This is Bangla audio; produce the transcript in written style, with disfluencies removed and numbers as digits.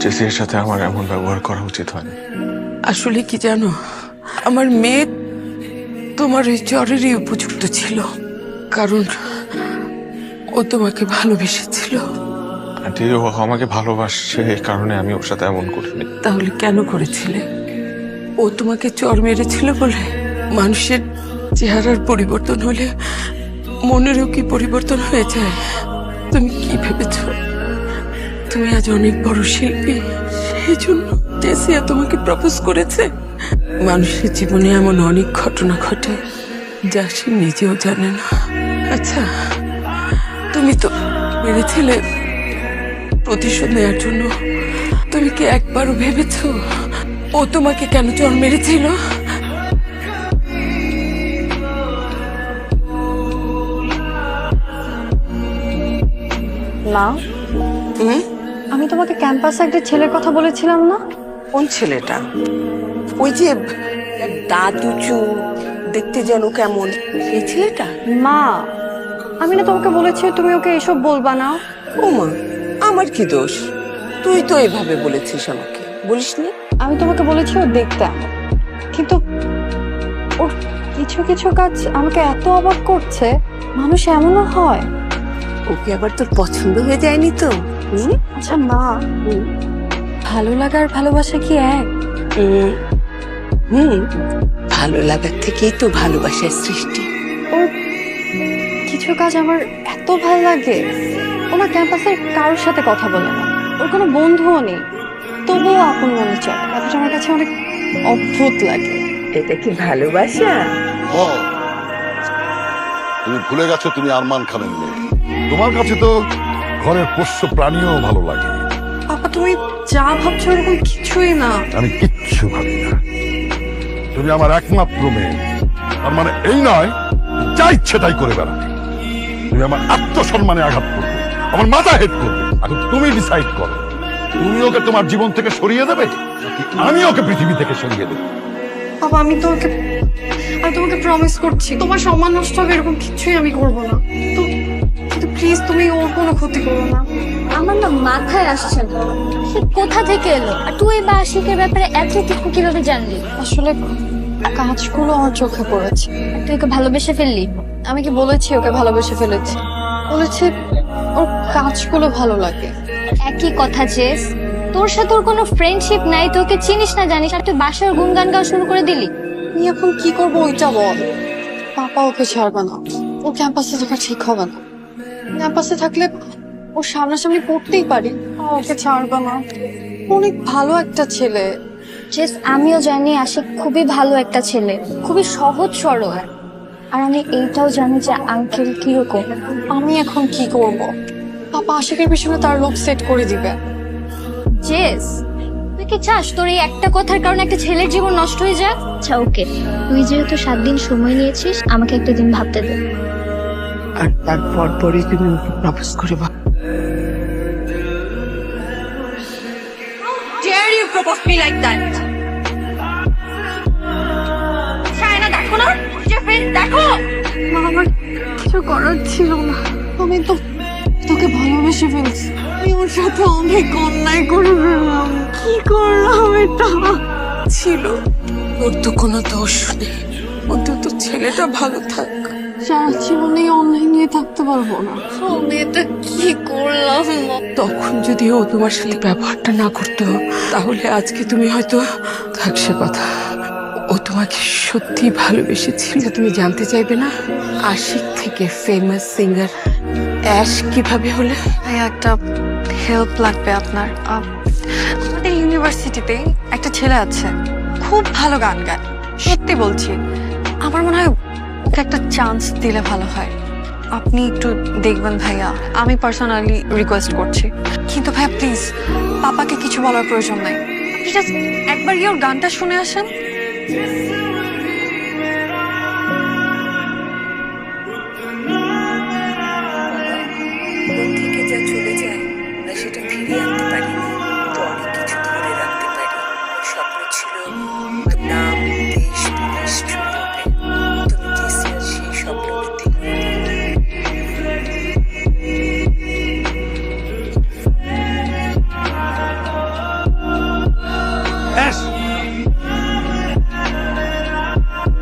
জেসির সাথে আমার এমন ব্যবহার করা উচিত হয়নি। আসলে কি জানো, আমার মেয়ে তোমার ওই জ্বরেরই উপযুক্ত ছিল, কারণ ও তোমাকে ভালোবেসেছিল। আন্টি, ও আমাকে ভালোবাসছে, এই কারণে আমি ওর সাথে এমন করিনি। তাহলে কেন করেছিলে? ও তোমাকে চর মেরেছিল বলে? মানুষের চেহারার পরিবর্তন হলে মনেরও কি পরিবর্তন হয়ে যায়? তুমি কি ভেবেছ তুমি আজ অনেক বড় শিল্পী, সেই জন্য জেসিয়া তোমাকে প্রপোজ করেছে? মানুষের জীবনে এমন অনেক ঘটনা ঘটে যা সে নিজেও জানে না। আচ্ছা, তুমি তো মেরেছিলে প্রতিশোধ নেওয়ার জন্য। তুমি কি একবারও ভেবেছ ও তোমাকে কেন চর মেরেছিল? মা, আমি তোমাকে ক্যাম্পাসে একটা ছেলের কথা বলেছিলাম না? কোন ছেলেটা? ওই যে দাঁত উঁচু, দেখতে যেন কেমন, সেই ছেলেটা? মা, আমি না তোমাকে বলেছি তুমি ওকে এসব বলবা না। ও মা, আমার কি দোষ? তুই তো এভাবে বলেছিস আমাকে, বলিসনি? আমি তোমাকে বলেছি ও দেখতে এমন, কিন্তু ওর কিছু কিছু কাজ আমাকে এত অবাক করছে। মানুষ এমনও হয়? ওকে আবার তোর পছন্দ হয়ে যায়নি তো? আচ্ছা মা, ভালো লাগা আর ভালোবাসা কি এক? ভালো লাগার থেকেই তো ভালোবাসার সৃষ্টি। ওর কিছু কাজ আমার এত ভালো লাগে। ওনার ক্যাম্পাসের কারোর সাথে কথা বলে না, ওর কোনো বন্ধুও নেই, তবুও আপন মনে চলে। ব্যাপারটা আমার কাছে অনেক অদ্ভুত লাগে। এটা কি ভালোবাসা? ও, তুমি ভুলে গেছো তুমি আরমান খানের মেয়ে। তোমার কাছে তো ঘরের পোষ্য প্রাণীও ভালো লাগে। পাপা, তুমি যা ভাবছো এরকম কিছুই না। আমি কিচ্ছু ভাবি না। তুমি আমার একমাত্র মেয়ে, তার মানে এই নয় যা ইচ্ছে তাই করে বেড়াতে। তুমি আমার আত্মসম্মানে আঘাত করবে, আমার মাথা হেট করবে। এখন তুমি ডিসাইড করো, তুমি ওকে তোমার জীবন থেকে সরিয়ে দেবে নাকি আমি ওকে পৃথিবী থেকে সরিয়ে দেবো। বাবা, আমি তোমাকে প্রমিস করছি তোমার সম্মান নষ্ট হবে এরকম কিছুই আমি করবো না। তো কিন্তু প্লিজ তুমি ওর কোনো ক্ষতি করো না। আমার না মাথায় আসছে না, সে কোথা থেকে এলো, আর তুই বা আশিকের ব্যাপারে এত কিছু কিভাবে জানলি? আসলে কাজগুলো আমার চোখে পড়েছে। তুই ওকে ভালোবেসে ফেললি? আমি কি বলেছি ওকে ভালোবেসে ফেলেছি? বলেছি ওর কাজগুলো ভালো লাগে। একই কথা জেস, তোর সাথে ওর কোনো ফ্রেন্ডশিপ নাই, তোকে চিনিস না জানিস, আর তুই বাসার গুনগান গাওয়া শুরু করে দিলি। আমি এখন কি করবো ওইটা বল। পাপা ওকে ছাড়বে না, ও ক্যাম্পাসে থাকা ঠিক হবে না। ক্যাম্পাসে থাকলে ওর সামনাসামনি পড়তেই পারি, ওকে ছাড়বে না। অনেক ভালো একটা ছেলে। জেস, আমিও জানি আশিক খুবই ভালো একটা ছেলে, খুবই সহজ সরল। আর আমি এইটাও জানি যে আঙ্কেল কিরকম। আমি এখন কি করব? পাপা আশিকের পিছনে তার লোক সেট করে দিবে। জেস, তুই কি চাস তোর এই একটা কথার কারণে একটা ছেলের জীবন নষ্ট হয়ে যাক? আচ্ছা ওকে, তুই যেহেতু 7 দিন সময় নিয়েছিস, আমাকে একটা দিন ভাবতে দে। আর তারপর পরে তুমি প্রপোজ করে বা Dare you propose me like that? Shayna, দেখো না যে ফ্রেন্ড, দেখো। মা, আমার কিছু করার ছিল না। আমি তো তোকে ভালোবেসে ফেলছি। আমি ওর সাথে অনেক অন্যায় করে ফেললাম। কি করলাম এটা? ছিল, ওর তো কোনো দোষ নেই। অন্তত ছেলেটা ভালো থাক। সারা জীবনে অনলাইন নিয়ে থাকতে পারবো না। আমি এটা কি করলাম? তখন যদি ও তোমার সাথে ব্যবহারটা না করতো, তাহলে আজকে তুমি হয়তো থাক। সে কথা, ও তোমাকে সত্যি ভালোবেসেছিল। তুমি জানতে চাইবে না আশিক থেকে ফেমাস সিঙ্গার অ্যাশ কিভাবে হলে? একটা হেল্প লাগবে আপনার। আমাদের ইউনিভার্সিটিতে একটা ছেলে আছে, খুব ভালো গান গায়। সত্যি বলছি, আমার মনে হয় ওকে একটা চান্স দিলে ভালো হয়। আপনি একটু দেখবেন ভাইয়া, আমি পার্সোনালি রিকোয়েস্ট করছি। কিন্তু ভাইয়া প্লিজ, পাপাকে কিছু বলার প্রয়োজন নাই। আপনি জাস্ট একবার ওর গানটা শুনে আসেন। মন থেকে যা চলে যায় আমরা সেটা ফিরিয়ে আনতে পারি না, তো অনেক কিছু ধরে রাখতে পারি। স্বপ্ন ছিল নাম, দেশ, বিদেশ ছুঁয়ে যাবে। তুমি জেসিয়ার সেই স্বপ্ন মিথ্যে করে দিলে। ব্যাস